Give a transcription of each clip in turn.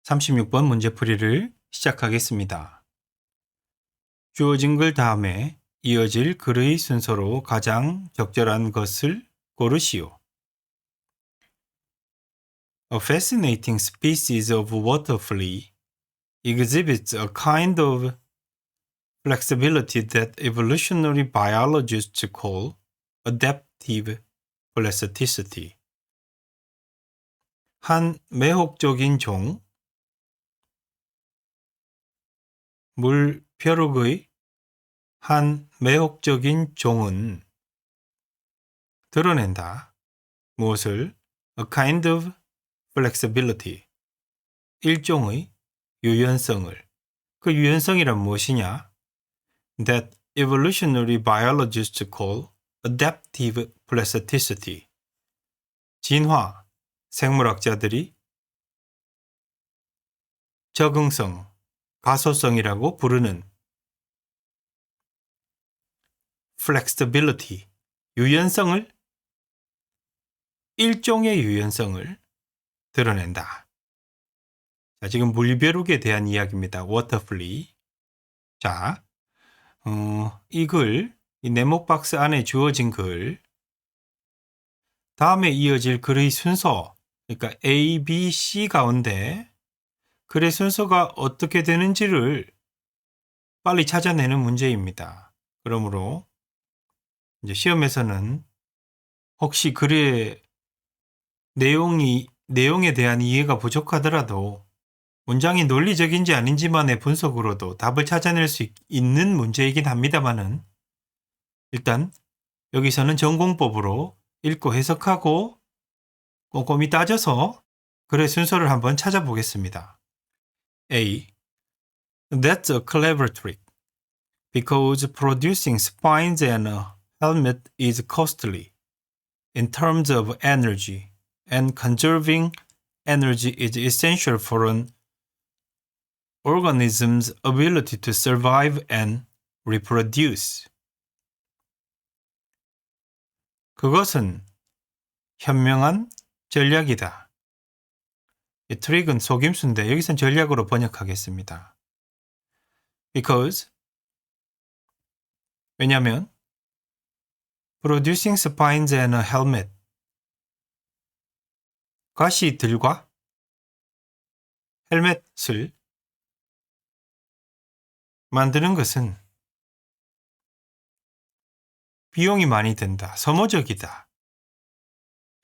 36번 문제풀이를 시작하겠습니다. 주어진 글 다음에 이어질 글의 순서로 가장 적절한 것을 고르시오. A fascinating species of water flea exhibits a kind of flexibility that evolutionary biologists call adaptive plasticity. 한 매혹적인 종, 물벼룩의 한 매혹적인 종은 드러낸다. 무엇을? A kind of flexibility. 일종의 유연성을. 그 유연성이란 무엇이냐? That evolutionary biologists call adaptive plasticity. 진화, 생물학자들이 적응성, 가소성이라고 부르는 flexibility, 유연성을, 일종의 유연성을 드러낸다. 자, 지금 물벼룩에 대한 이야기입니다. water flea. 자, 이 글, 이 네모 박스 안에 주어진 글, 다음에 이어질 글의 순서, 그러니까 A, B, C 가운데 글의 순서가 어떻게 되는지를 빨리 찾아내는 문제입니다. 그러므로 이제 시험에서는 혹시 글의 내용에 대한 이해가 부족하더라도 문장이 논리적인지 아닌지만의 분석으로도 답을 찾아낼 수 있는 문제이긴 합니다만은 일단 여기서는 전공법으로 읽고 해석하고 꼼꼼히 따져서 글의 순서를 한번 찾아보겠습니다. A. That's a clever trick. Because producing spines and a helmet is costly in terms of energy, and conserving energy is essential for an organism's ability to survive and reproduce. 그것은 현명한 전략이다. 이 트릭은 속임수인데 여기선 전략으로 번역하겠습니다. Because 왜냐하면 producing spines and a helmet 가시들과 헬멧을 만드는 것은 비용이 많이 든다. 소모적이다.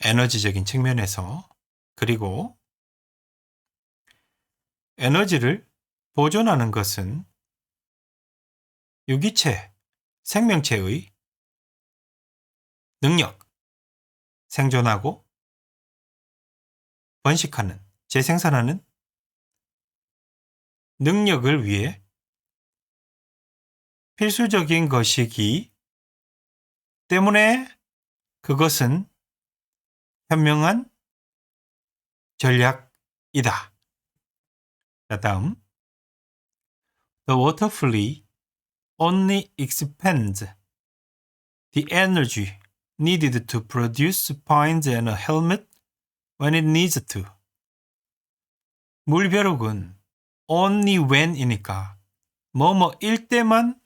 에너지적인 측면에서. 그리고 에너지를 보존하는 것은 유기체, 생명체의 능력, 생존하고 번식하는, 재생산하는 능력을 위해 필수적인 것이기 때문에 그것은 현명한 전략이다. 자, 다음. The water flea only expends the energy needed to produce spines and a helmet when it needs to. 물벼룩은 only when이니까 뭐뭐일 때만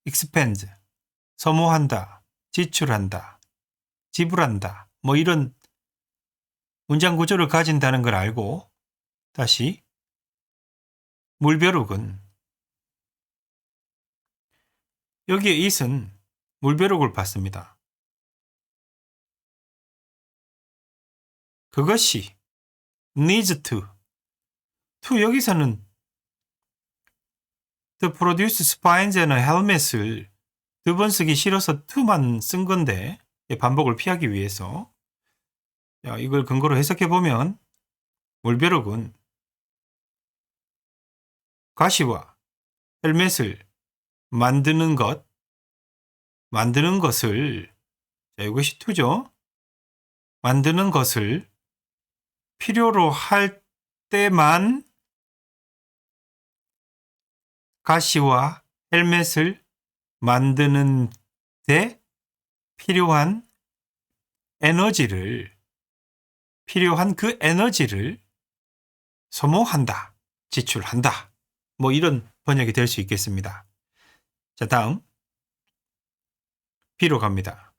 expends, 소모한다, 지출한다, 지불한다, 뭐 이런 문장 구조를 가진다는 걸 알고 다시 물벼룩은 여기에 it은 물벼룩을 받습니다. 그것이 needs to 여기서는 to produce spines and a helmet을 두 번 쓰기 싫어서 to만 쓴 건데 반복을 피하기 위해서 자, 이걸 근거로 해석해 보면 물벼룩은 가시와 헬멧을 만드는 것을 자, 이것이 to죠. 만드는 것을 필요로 할 때만 가시와 헬멧을 만드는 데 필요한 에너지를 필요한 그 에너지를 소모한다, 지출한다. 뭐 이런 번역이 될 수 있겠습니다. 자, 다음 B로 갑니다.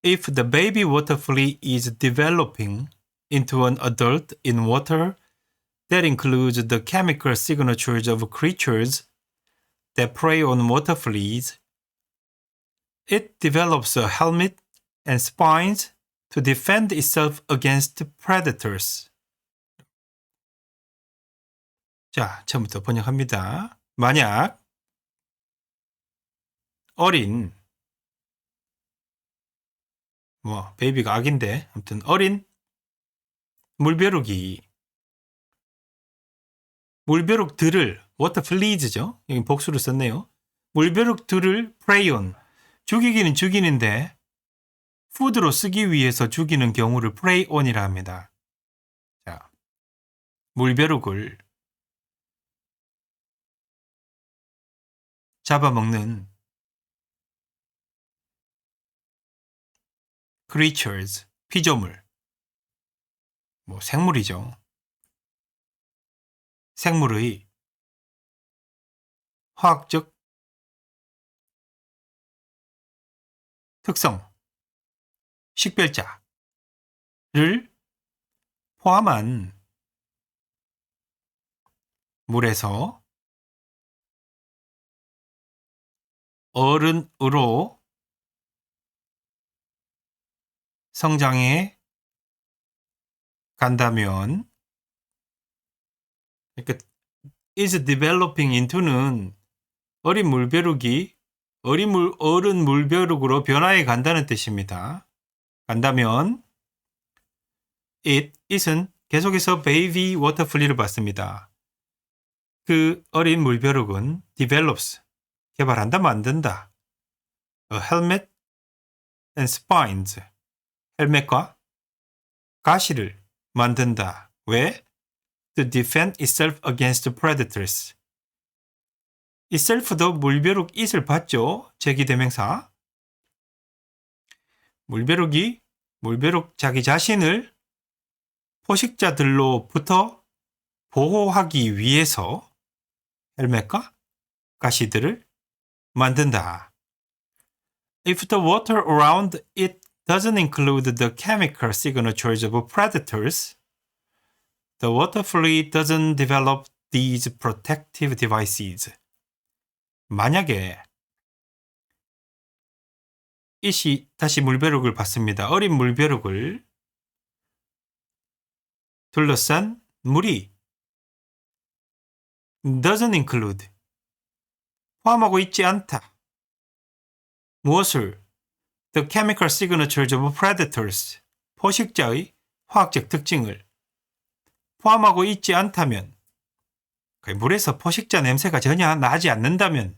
If the baby water flea is developing into an adult in water that includes the chemical signatures of creatures that prey on water fleas, it develops a helmet and spines to defend itself against predators. 자, 처음부터 번역합니다. 만약 어린 베이비가 아기인데 아무튼 어린 물벼룩들을 워터 플리즈죠. 여기 복수를 썼네요. 물벼룩들을 prey on 죽이기는 죽이는데 푸드로 쓰기 위해서 죽이는 경우를 prey on이라 합니다. 자, 물벼룩을 잡아먹는 creatures, 피조물, 생물이죠. 생물의 화학적 특성, 식별자를 포함한 물에서 어른으로 성장해 간다면, 그러니까 is developing into는 어린 물벼룩이 어른 물벼룩으로 변화해 간다는 뜻입니다. 간다면 it은 계속해서 baby water flea를 받습니다. 그 어린 물벼룩은 develops, 개발한다, 만든다. A helmet and spines, 헬멧과 가시를 만든다. 왜? To defend itself against predators. itself도 물벼룩 it을 받죠. 제기대명사. 물벼룩 자기 자신을 포식자들로부터 보호하기 위해서 헬멧과 가시들을 만든다. If the water around it doesn't include the chemical signatures of predators, the water flea doesn't develop these protective devices. 만약에 it이 다시 물벼룩을 받습니다. 어린 물벼룩을 둘러싼 물이 doesn't include, 포함하고 있지 않다. 무엇을? The chemical signatures of predators, 포식자의 화학적 특징을 포함하고 있지 않다면, 물에서 포식자 냄새가 전혀 나지 않는다면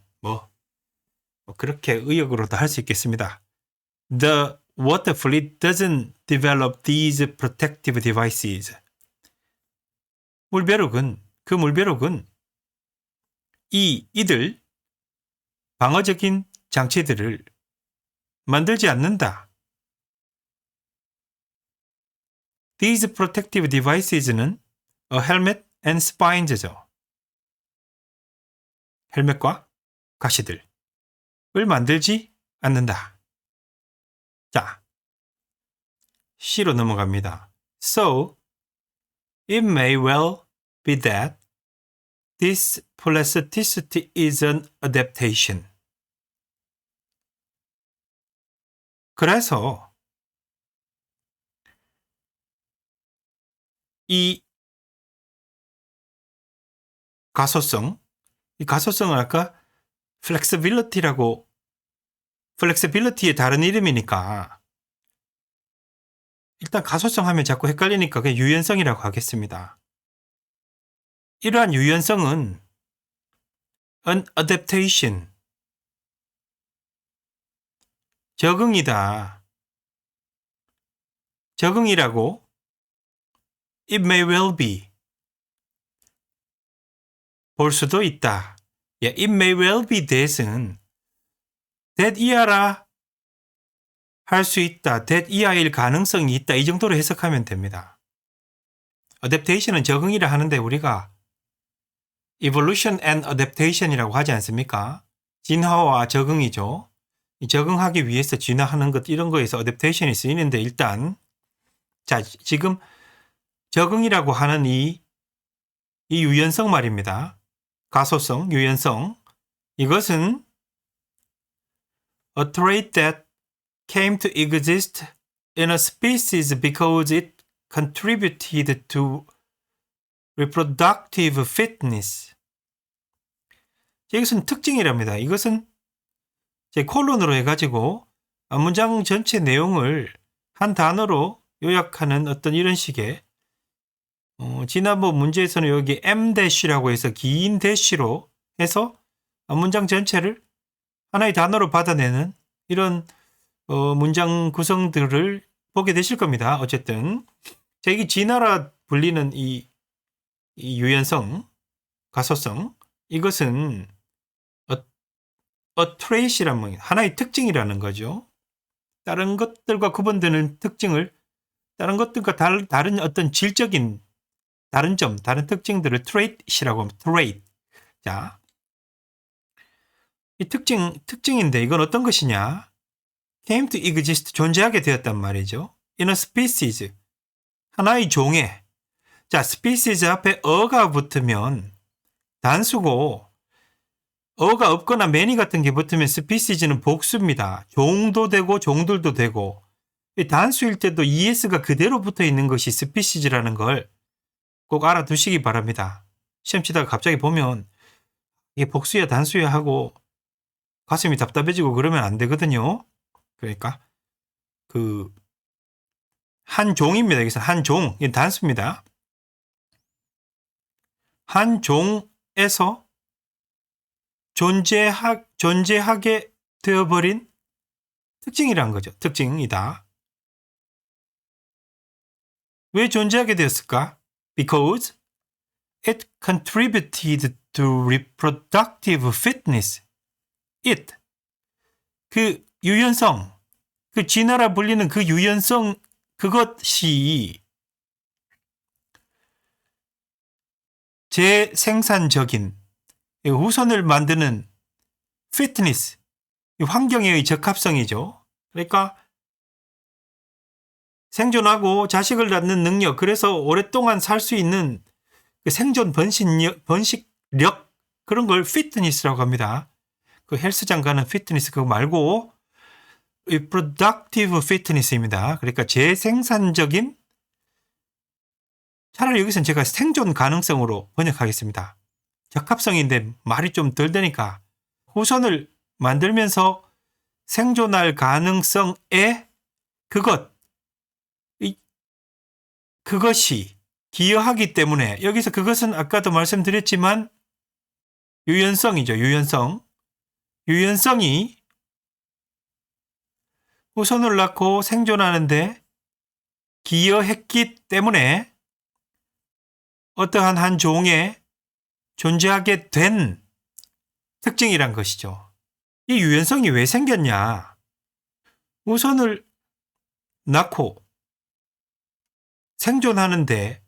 그렇게 의역으로도 할 수 있겠습니다. The water flea doesn't develop these protective devices. 물벼룩은 이들 방어적인 장치들을 만들지 않는다. These protective devices는 a helmet and spines죠. 헬멧과 가시들을 만들지 않는다. 자, C로 넘어갑니다. So, it may well be that this plasticity is an adaptation. 그래서 이 가소성을 아까 flexibility의 다른 이름이니까 일단 가소성 하면 자꾸 헷갈리니까 그냥 유연성이라고 하겠습니다. 이러한 유연성은 an adaptation, 적응이라고 it may well be, 볼 수도 있다. it may well be that은 that 이하라 할 수 있다, that 이하일 가능성이 있다, 이 정도로 해석하면 됩니다. adaptation은 적응이라 하는데 우리가 evolution and adaptation이라고 하지 않습니까? 진화와 적응이죠. 적응하기 위해서 진화하는 것, 이런 거에서 adaptation이 쓰이는데, 일단 자, 지금 적응이라고 하는 이 유연성 말입니다. 가소성, 유연성. 이것은 a trait that came to exist in a species because it contributed to reproductive fitness. 이것은 특징이랍니다. 이것은 제 콜론으로 해가지고 문장 전체 내용을 한 단어로 요약하는 어떤 이런 식의 지난번 문제에서는 여기 M-라고 해서 긴 대시로 해서 문장 전체를 하나의 단어로 받아내는 이런 문장 구성들을 보게 되실 겁니다. 어쨌든 이게 진화라 불리는 이 유연성, 가소성, 이것은 a trait이라는 하나의 특징이라는 거죠. 다른 것들과 구분되는 특징을, 다른 것들과 다른 어떤 질적인 다른 점, 다른 특징들을 trait이라고 합니다. trait. 자, 이 특징인데 이건 어떤 것이냐? came to exist, 존재하게 되었단 말이죠. in a species, 하나의 종에. 자, species 앞에 어가 붙으면 단수고, 어가 없거나 many 같은 게 붙으면 species는 복수입니다. 종도 되고 종들도 되고, 단수일 때도 es가 그대로 붙어 있는 것이 species라는 걸 꼭 알아두시기 바랍니다. 시험 치다가 갑자기 보면 이게 복수야 단수야 하고 가슴이 답답해지고 그러면 안 되거든요. 그러니까 한 종입니다. 여기서 한 종, 이게 단수입니다. 한 종에서 존재하게 되어버린 특징이란 거죠. 특징이다. 왜 존재하게 되었을까? Because it contributed to reproductive fitness. it, 그 유연성, 그 진화라 불리는 그 유연성, 그것이 재생산적인 후손을 만드는 fitness, 환경의 적합성이죠. 그러니까 생존하고 자식을 낳는 능력, 그래서 오랫동안 살 수 있는 그 생존 번식력, 그런 걸 피트니스라고 합니다. 그 헬스장 가는 피트니스 그거 말고 productive fitness입니다. 그러니까 재생산적인, 차라리 여기서는 제가 생존 가능성으로 번역하겠습니다. 적합성인데 말이 좀 덜 되니까 후손을 만들면서 생존할 가능성에 그것이 기여하기 때문에, 여기서 그것은 아까도 말씀드렸지만 유연성이죠. 유연성이 후손을 낳고 생존하는데 기여했기 때문에 어떠한 한 종에 존재하게 된 특징이란 것이죠. 이 유연성이 왜 생겼냐? 후손을 낳고 생존하는데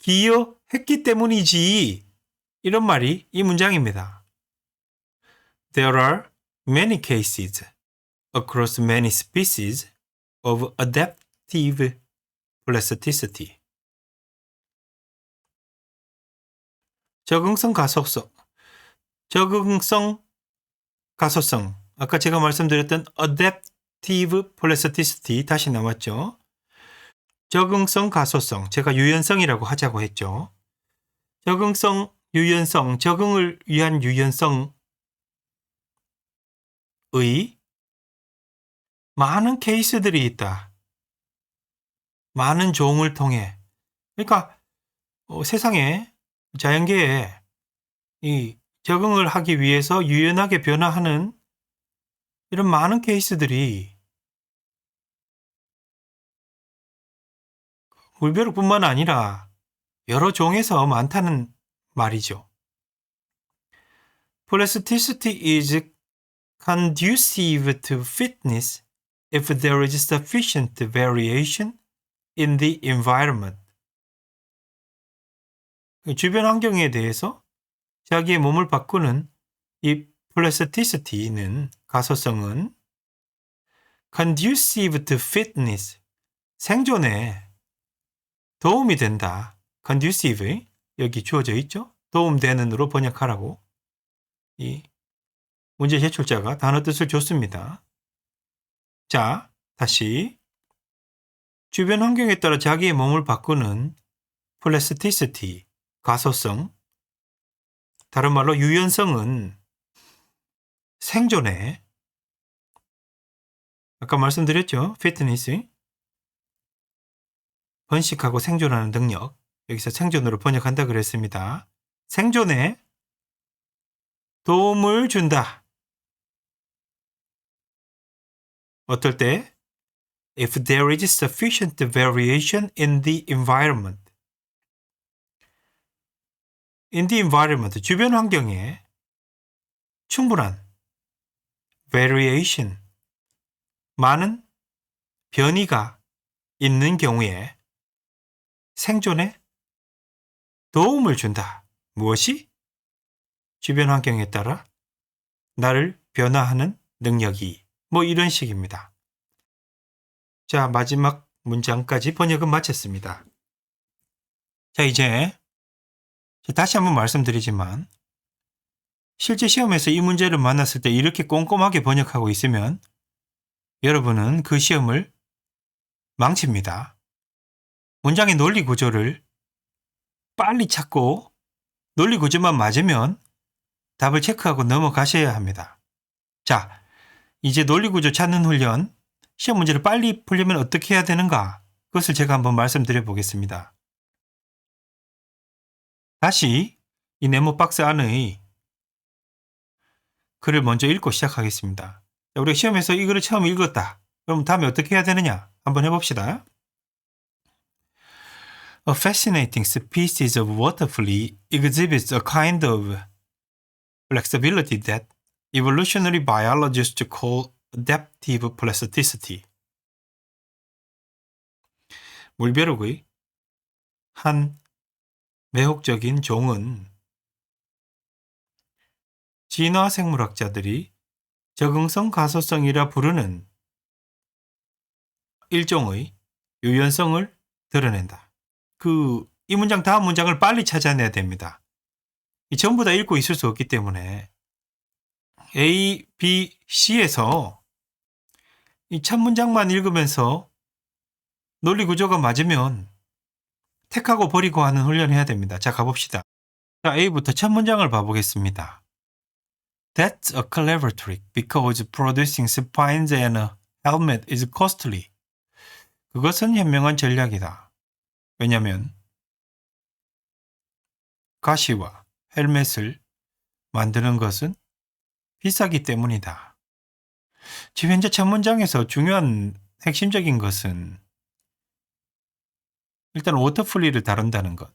기여했기 때문이지, 이런 말이 이 문장입니다. There are many cases across many species of adaptive plasticity. 적응성 가소성. 아까 제가 말씀드렸던 adaptive plasticity 다시 나왔죠. 적응성, 가소성. 제가 유연성이라고 하자고 했죠. 적응성, 유연성, 적응을 위한 유연성의 많은 케이스들이 있다. 많은 종을 통해. 그러니까 세상에, 자연계에 이 적응을 하기 위해서 유연하게 변화하는 이런 많은 케이스들이 물벼룩뿐만 아니라 여러 종에서 많다는 말이죠. Plasticity is conducive to fitness if there is sufficient variation in the environment. 주변 환경에 대해서 자기의 몸을 바꾸는 이 plasticity는 가소성은 conducive to fitness, 생존에 도움이 된다. conducive, 여기 주어져 있죠? 도움되는으로 번역하라고 이 문제 제출자가 단어 뜻을 줬습니다. 자, 다시 주변 환경에 따라 자기의 몸을 바꾸는 plasticity, 가소성, 다른 말로 유연성은 생존에, 아까 말씀드렸죠? 피트니스, 번식하고 생존하는 능력, 여기서 생존으로 번역한다 그랬습니다. 생존에 도움을 준다. 어떨 때? If there is sufficient variation in the environment. In the environment, 주변 환경에 충분한 variation, 많은 변이가 있는 경우에 생존에 도움을 준다. 무엇이? 주변 환경에 따라 나를 변화하는 능력이. 뭐 이런 식입니다. 자, 마지막 문장까지 번역은 마쳤습니다. 자, 이제 다시 한번 말씀드리지만 실제 시험에서 이 문제를 만났을 때 이렇게 꼼꼼하게 번역하고 있으면 여러분은 그 시험을 망칩니다. 문장의 논리 구조를 빨리 찾고 논리 구조만 맞으면 답을 체크하고 넘어가셔야 합니다. 자, 이제 논리 구조 찾는 훈련, 시험 문제를 빨리 풀려면 어떻게 해야 되는가? 그것을 제가 한번 말씀드려 보겠습니다. 다시 이 네모 박스 안의 글을 먼저 읽고 시작하겠습니다. 자, 우리가 시험에서 이 글을 처음 읽었다. 그럼 다음에 어떻게 해야 되느냐? 한번 해봅시다. A fascinating species of water flea exhibits a kind of flexibility that evolutionary biologists call adaptive plasticity. 물벼룩의 한 매혹적인 종은 진화 생물학자들이 적응성 가소성이라 부르는 일종의 유연성을 드러낸다. 이 문장 다음 문장을 빨리 찾아내야 됩니다. 전부 다 읽고 있을 수 없기 때문에 A, B, C에서 이 첫 문장만 읽으면서 논리 구조가 맞으면 택하고 버리고 하는 훈련을 해야 됩니다. 자, 가봅시다. 자, A부터 첫 문장을 봐보겠습니다. That's a clever trick because producing spines and a helmet is costly. 그것은 현명한 전략이다. 왜냐하면 가시와 헬멧을 만드는 것은 비싸기 때문이다. 지금 현재 첫 문장에서 중요한 핵심적인 것은 일단 워터플리를 다룬다는 것,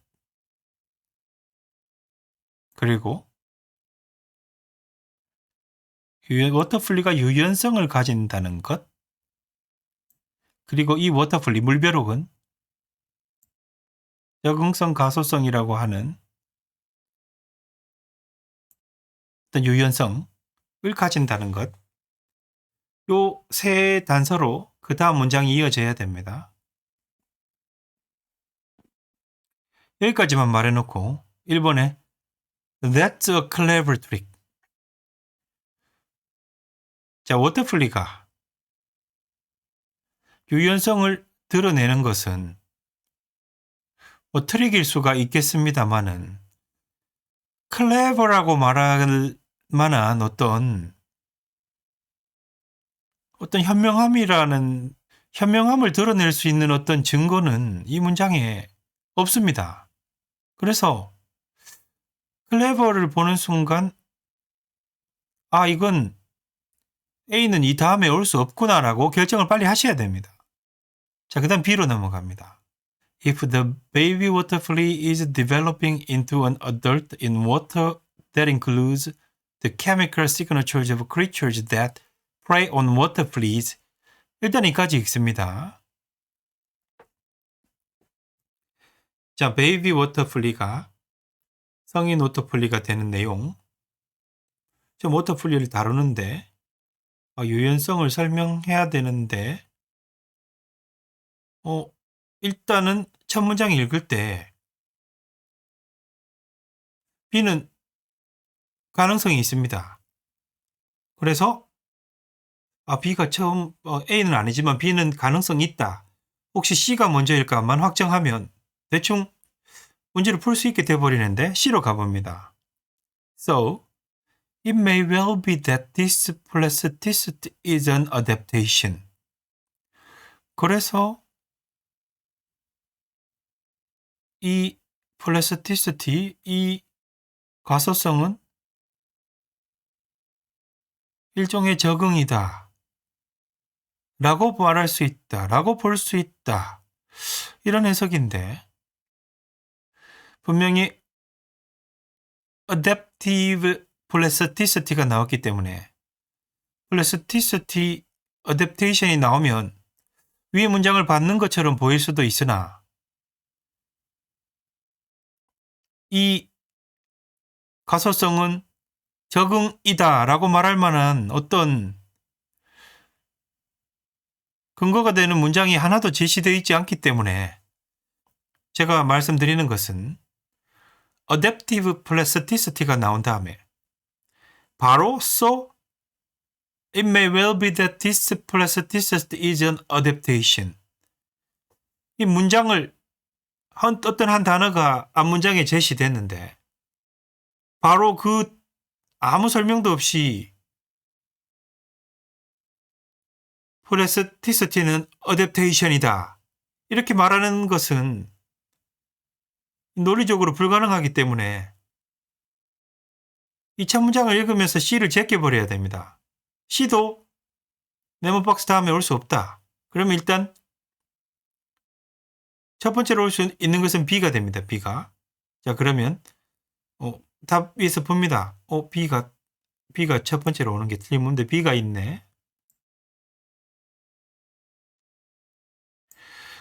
그리고 워터플리가 유연성을 가진다는 것, 그리고 이 워터플리, 물벼룩은 적응성 가소성이라고 하는 어떤 유연성을 가진다는 것, 요 세 단서로 그 다음 문장이 이어져야 됩니다. 여기까지만 말해놓고 1번에 That's a clever trick. 자, 워터플리가 유연성을 드러내는 것은 뭐 트릭일 수가 있겠습니다만은 클레버라고 말할 만한 어떤 현명함을 드러낼 수 있는 어떤 증거는 이 문장에 없습니다. 그래서 클레버를 보는 순간 이건 A는 이 다음에 올 수 없구나라고 결정을 빨리 하셔야 됩니다. 자, 그 다음 B로 넘어갑니다. If the baby water flea is developing into an adult in water that includes the chemical signatures of creatures that prey on water fleas, 일단 이까지 읽습니다. 자, 베이비 워터플리가 성인 워터플리가 되는 내용. 좀 워터플리를 다루는데 유연성을 설명해야 되는데 일단은 첫 문장 읽을 때 B는 가능성이 있습니다. 그래서 B가 처음 A는 아니지만 B는 가능성이 있다. 혹시 C가 먼저일까만 확정하면 대충 문제를 풀 수 있게 돼버리는데 C로 가봅니다. So, it may well be that this plasticity is an adaptation. 그래서 이 plasticity, 이 가소성은 일종의 적응이다. 라고 말할 수 있다. 라고 볼 수 있다. 이런 해석인데 분명히 adaptive plasticity가 나왔기 때문에 plasticity adaptation이 나오면 위의 문장을 받는 것처럼 보일 수도 있으나 이 가소성은 적응이다 라고 말할 만한 어떤 근거가 되는 문장이 하나도 제시되어 있지 않기 때문에 제가 말씀드리는 것은 adaptive plasticity가 나온 다음에 바로 so it may well be that this plasticity is an adaptation. 이 문장을 어떤 한 단어가 앞문장에 제시됐는데 바로 그 아무 설명도 없이 플라스티시티는 어댑테이션이다. 이렇게 말하는 것은 논리적으로 불가능하기 때문에 이 첫 문장을 읽으면서 C를 제껴버려야 됩니다. C도 네모박스 다음에 올 수 없다. 그러면 일단 첫 번째로 올 수 있는 것은 B가 됩니다. B가. 자, 그러면 답 위에서 봅니다. B가 첫 번째로 오는 게 틀린 문제 B가 있네.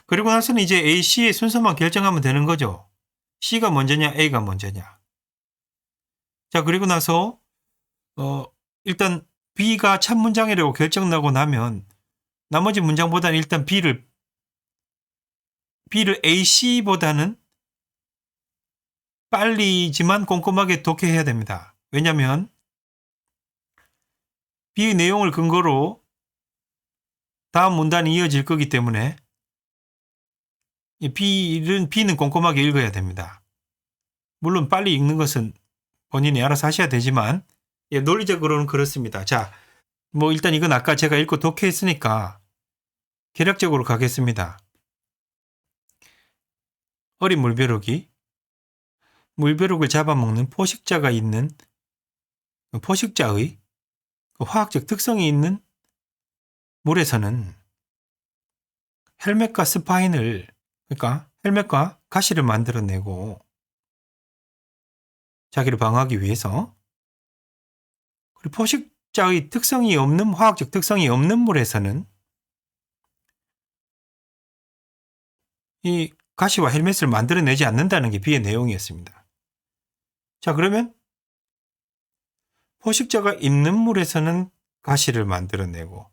그리고 나서는 이제 A, C의 순서만 결정하면 되는 거죠. C가 먼저냐, A가 먼저냐. 자, 그리고 나서 일단 B가 첫 문장이라고 결정나고 나면 나머지 문장보다는 일단 B를 A, C보다는 빨리지만 꼼꼼하게 독해해야 됩니다. 왜냐하면 B의 내용을 근거로 다음 문단이 이어질 거기 때문에 B는 꼼꼼하게 읽어야 됩니다. 물론 빨리 읽는 것은 본인이 알아서 하셔야 되지만 논리적으로는 그렇습니다. 자, 일단 이건 아까 제가 읽고 독해했으니까 개략적으로 가겠습니다. 어린 물벼룩이 물벼룩을 잡아먹는 포식자가 있는 포식자의 화학적 특성이 있는 물에서는 헬멧과 스파인을 그러니까 헬멧과 가시를 만들어내고 자기를 방어하기 위해서 그리고 포식자의 특성이 없는 화학적 특성이 없는 물에서는 이 가시와 헬멧을 만들어내지 않는다는 게 B의 내용이었습니다. 자, 그러면 포식자가 있는 물에서는 가시를 만들어내고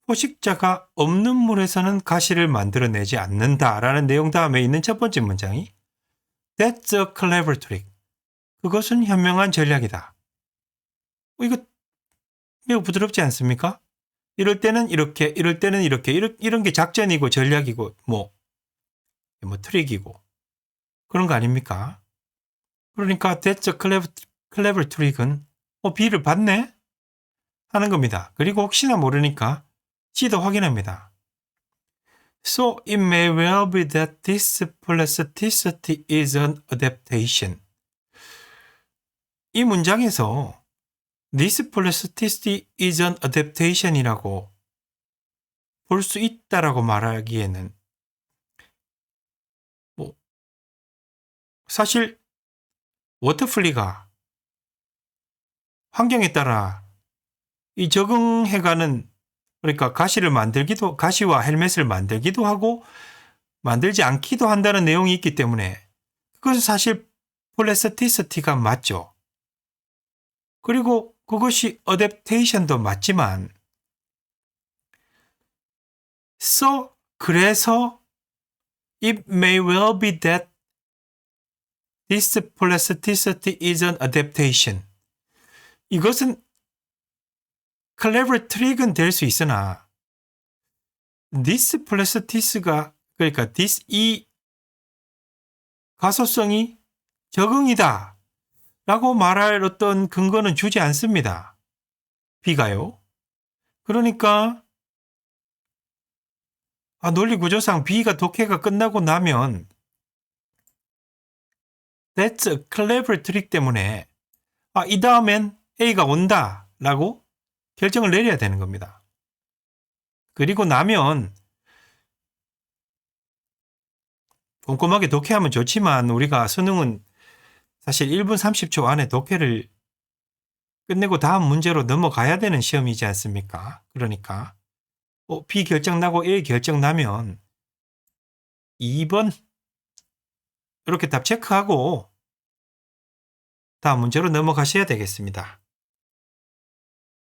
포식자가 없는 물에서는 가시를 만들어내지 않는다라는 내용 다음에 있는 첫 번째 문장이 That's a clever trick. 그것은 현명한 전략이다. 이거 매우 부드럽지 않습니까? 이럴 때는 이렇게, 이럴 때는 이렇게, 이런 게 작전이고 전략이고 뭐 트릭이고 그런 거 아닙니까? 그러니까 That's a clever trick은 B를 받네? 하는 겁니다. 그리고 혹시나 모르니까 C도 확인합니다. So it may well be that this plasticity is an adaptation. 이 문장에서 This plasticity is an adaptation이라고 볼 수 있다라고 말하기에는 사실 워터플리가 환경에 따라 이 적응해가는 그러니까 가시와 헬멧을 만들기도 하고 만들지 않기도 한다는 내용이 있기 때문에 그것은 사실 플라스티시티가 맞죠. 그리고 그것이 어댑테이션도 맞지만 그래서 it may well be that this plasticity is an adaptation. 이것은 clever trick은 될 수 있으나 this plastic가 그러니까 이 가소성이 적응이다 라고 말할 어떤 근거는 주지 않습니다. B가요. 그러니까 논리 구조상 B가 독해가 끝나고 나면 that's a clever trick 때문에 이 다음엔 A가 온다 라고 결정을 내려야 되는 겁니다. 그리고 나면 꼼꼼하게 독해하면 좋지만 우리가 수능은 사실 1분 30초 안에 독해를 끝내고 다음 문제로 넘어가야 되는 시험이지 않습니까? 그러니까 B 결정 나고 A 결정 나면 2번 이렇게 답 체크하고 다음 문제로 넘어가셔야 되겠습니다.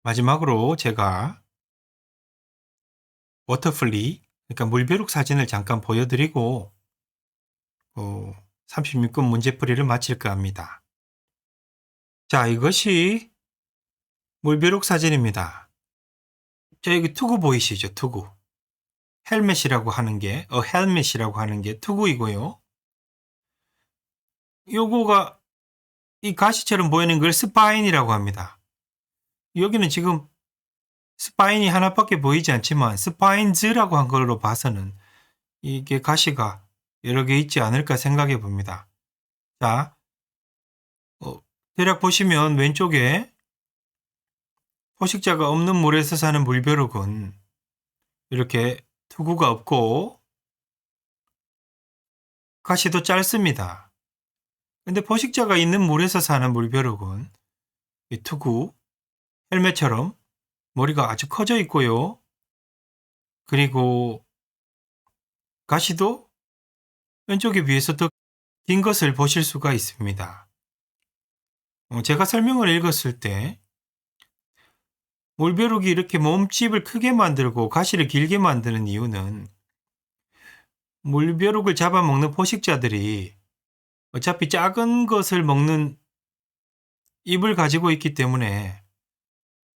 마지막으로 제가 워터플리, 그러니까 물벼룩 사진을 잠깐 보여드리고 36분 문제풀이를 마칠까 합니다. 자, 이것이 물벼룩 사진입니다. 자, 여기 투구 보이시죠? 투구. 헬멧이라고 하는 게 투구이고요. 요거가 이 가시처럼 보이는 걸 스파인이라고 합니다. 여기는 지금 스파인이 하나밖에 보이지 않지만 스파인즈라고 한 걸로 봐서는 이게 가시가 여러 개 있지 않을까 생각해 봅니다. 자, 대략 보시면 왼쪽에 포식자가 없는 물에서 사는 물벼룩은 이렇게 투구가 없고 가시도 짧습니다. 근데 포식자가 있는 물에서 사는 물벼룩은 이 투구, 헬멧처럼 머리가 아주 커져 있고요. 그리고 가시도 왼쪽에 비해서 더 긴 것을 보실 수가 있습니다. 제가 설명을 읽었을 때 물벼룩이 이렇게 몸집을 크게 만들고 가시를 길게 만드는 이유는 물벼룩을 잡아먹는 포식자들이 어차피 작은 것을 먹는 입을 가지고 있기 때문에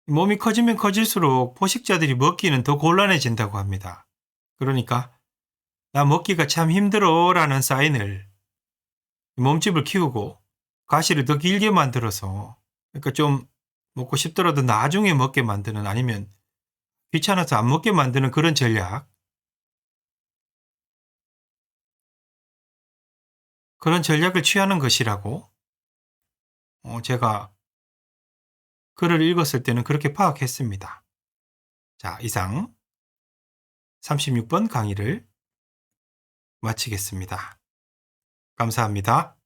몸이 커지면 커질수록 포식자들이 먹기는 더 곤란해진다고 합니다. 그러니까 나 먹기가 참 힘들어 라는 사인을 몸집을 키우고 가시를 더 길게 만들어서 그러니까 좀 먹고 싶더라도 나중에 먹게 만드는 아니면 귀찮아서 안 먹게 만드는 그런 그런 전략을 취하는 것이라고 제가 글을 읽었을 때는 그렇게 파악했습니다. 자, 이상 36번 강의를 마치겠습니다. 감사합니다.